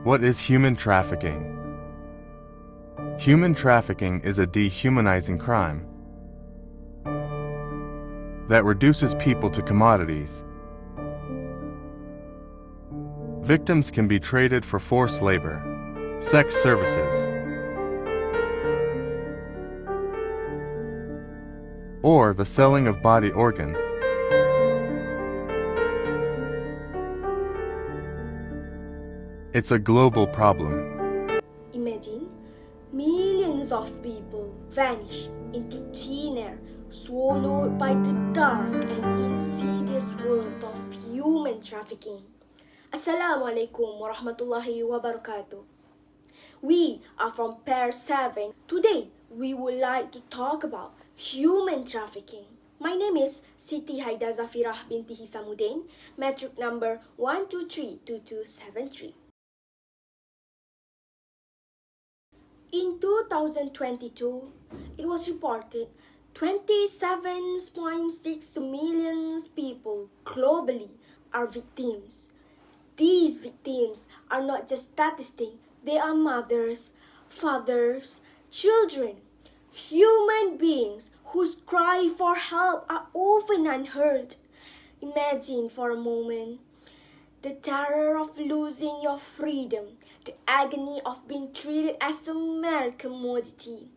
What is human trafficking? Human trafficking is a dehumanizing crime that reduces people to commodities. Victims can be traded for forced labor, sex services, or the selling of body organ. It's a global problem. Imagine millions of people vanish into thin air, swallowed by the dark and insidious world of human trafficking. Assalamualaikum warahmatullahi wabarakatuh. We are from Pair 7. Today, we would like to talk about human trafficking. My name is Siti Haida Zafirah binti Hisamuddin, metric number 1232273. In 2022, it was reported 27.6 million people globally are victims. These victims are not just statistics, they are mothers, fathers, children, human beings whose cry for help are often unheard. Imagine for a moment the terror of losing your freedom, the agony of being treated as a mere commodity.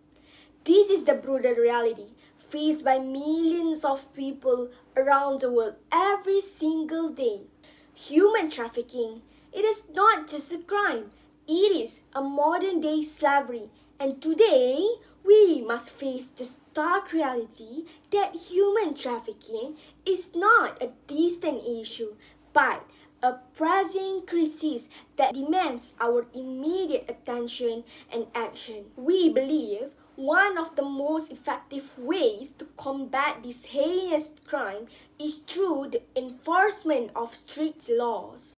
This is the brutal reality faced by millions of people around the world every single day. Human trafficking, it is not just a crime, it is a modern-day slavery, and today we must face the stark reality that human trafficking is not a distant issue, but a pressing crisis that demands our immediate attention and action. We believe one of the most effective ways to combat this heinous crime is through the enforcement of strict laws.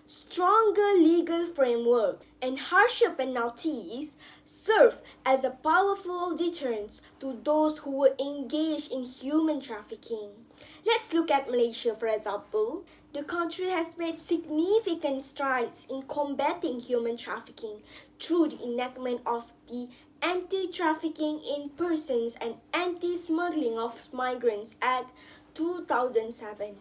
Stronger legal frameworks and harsher penalties serve as a powerful deterrent to those who were engaged in human trafficking. Let's look at Malaysia, for example. The country has made significant strides in combating human trafficking through the enactment of the Anti-Trafficking in Persons and Anti-Smuggling of Migrants Act 2007.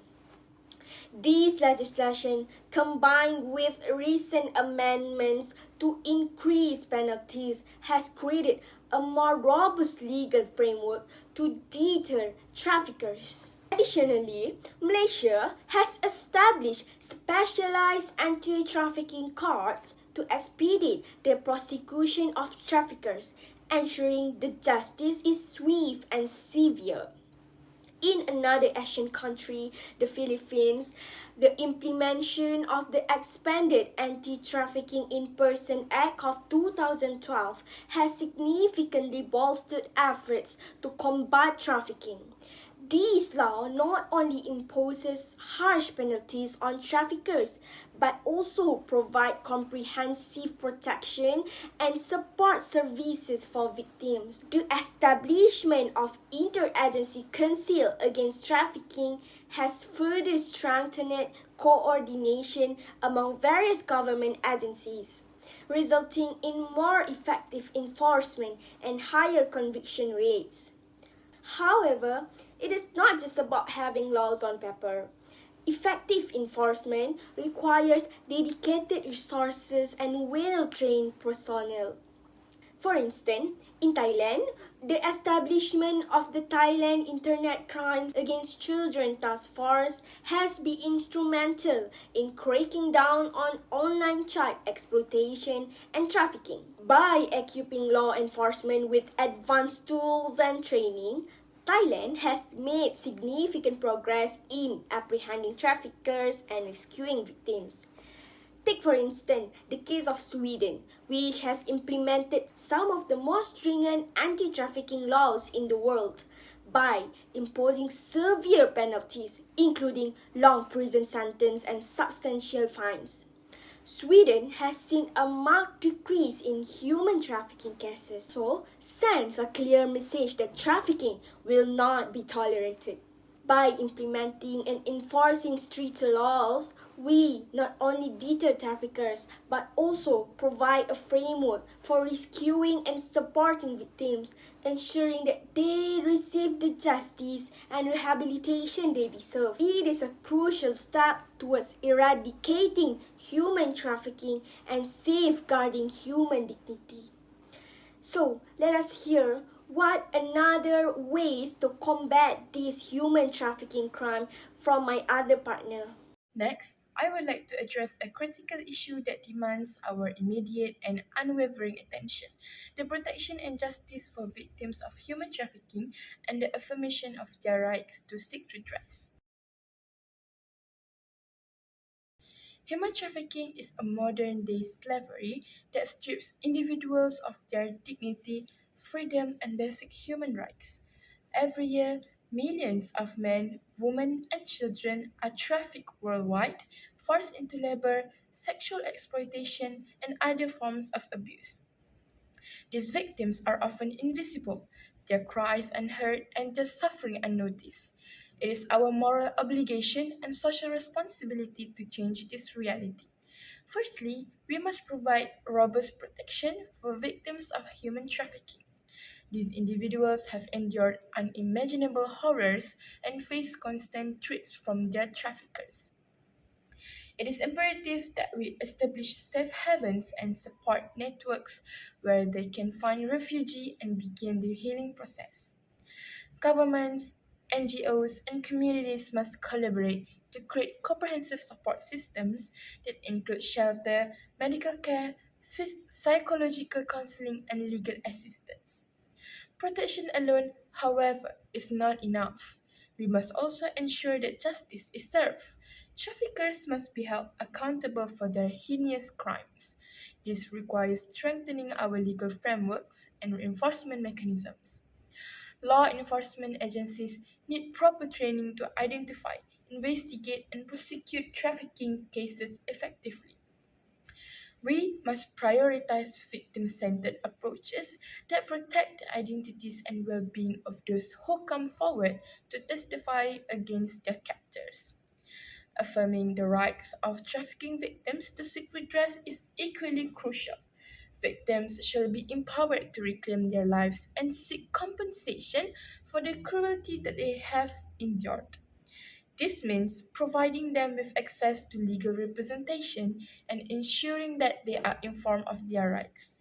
This legislation, combined with recent amendments to increase penalties, has created a more robust legal framework to deter traffickers. Additionally, Malaysia has established specialized anti-trafficking courts to expedite the prosecution of traffickers, ensuring the justice is swift and severe. In another Asian country, the Philippines, the implementation of the expanded Anti-Trafficking in Person Act of 2012 has significantly bolstered efforts to combat trafficking. This law not only imposes harsh penalties on traffickers, but also provides comprehensive protection and support services for victims. The establishment of Interagency Council Against Trafficking has further strengthened coordination among various government agencies, resulting in more effective enforcement and higher conviction rates. However, it is not just about having laws on paper. Effective enforcement requires dedicated resources and well-trained personnel. For instance, in Thailand, the establishment of the Thailand Internet Crimes Against Children Task Force has been instrumental in cracking down on online child exploitation and trafficking. By equipping law enforcement with advanced tools and training, Thailand has made significant progress in apprehending traffickers and rescuing victims. Take for instance the case of Sweden, which has implemented some of the most stringent anti-trafficking laws in the world by imposing severe penalties, including long prison sentence and substantial fines. Sweden has seen a marked decrease in human trafficking cases, so sends a clear message that trafficking will not be tolerated. By implementing and enforcing stricter laws, we not only deter traffickers but also provide a framework for rescuing and supporting victims, ensuring that they receive the justice and rehabilitation they deserve. It is a crucial step towards eradicating human trafficking and safeguarding human dignity. So let us hear what another ways to combat this human trafficking crime from my other partner. Next, I would like to address a critical issue that demands our immediate and unwavering attention: the protection and justice for victims of human trafficking and the affirmation of their rights to seek redress. Human trafficking is a modern day slavery that strips individuals of their dignity, freedom, and basic human rights. Every year, millions of men, women, and children are trafficked worldwide, forced into labor, sexual exploitation, and other forms of abuse. These victims are often invisible, their cries unheard, and their suffering unnoticed. It is our moral obligation and social responsibility to change this reality. Firstly, we must provide robust protection for victims of human trafficking. These individuals have endured unimaginable horrors and face constant threats from their traffickers. It is imperative that we establish safe havens and support networks where they can find refuge and begin the healing process. Governments, NGOs, and communities must collaborate to create comprehensive support systems that include shelter, medical care, psychological counseling, and legal assistance. Protection alone, however, is not enough. We must also ensure that justice is served. Traffickers must be held accountable for their heinous crimes. This requires strengthening our legal frameworks and enforcement mechanisms. Law enforcement agencies need proper training to identify, investigate, and prosecute trafficking cases effectively. We must prioritize victim centered approaches that protect the identities and well being of those who come forward to testify against their captors. Affirming the rights of trafficking victims to seek redress is equally crucial. Victims shall be empowered to reclaim their lives and seek compensation for the cruelty that they have endured. This means providing them with access to legal representation and ensuring that they are informed of their rights.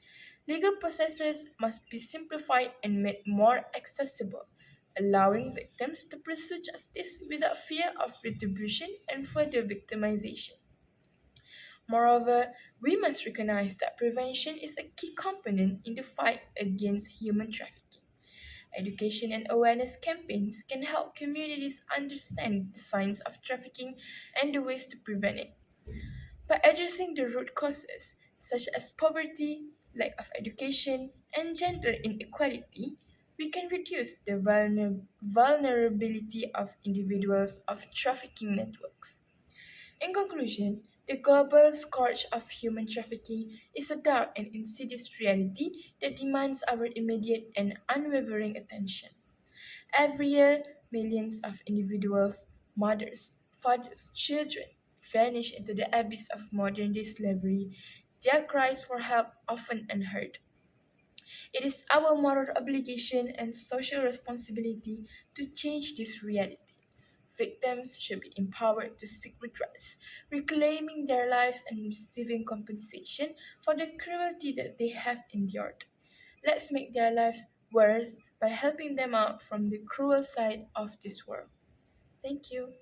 Legal processes must be simplified and made more accessible, allowing victims to pursue justice without fear of retribution and further victimization. Moreover, we must recognize that prevention is a key component in the fight against human trafficking. Education and awareness campaigns can help communities understand the signs of trafficking and the ways to prevent it. By addressing the root causes, such as poverty, lack of education, and gender inequality, we can reduce the vulnerability of individuals of trafficking networks. In conclusion, the global scourge of human trafficking is a dark and insidious reality that demands our immediate and unwavering attention. Every year, millions of individuals, mothers, fathers, children, vanish into the abyss of modern day slavery, their cries for help often unheard. It is our moral obligation and social responsibility to change this reality. Victims should be empowered to seek redress, reclaiming their lives and receiving compensation for the cruelty that they have endured. Let's make their lives worth by helping them out from the cruel side of this world. Thank you.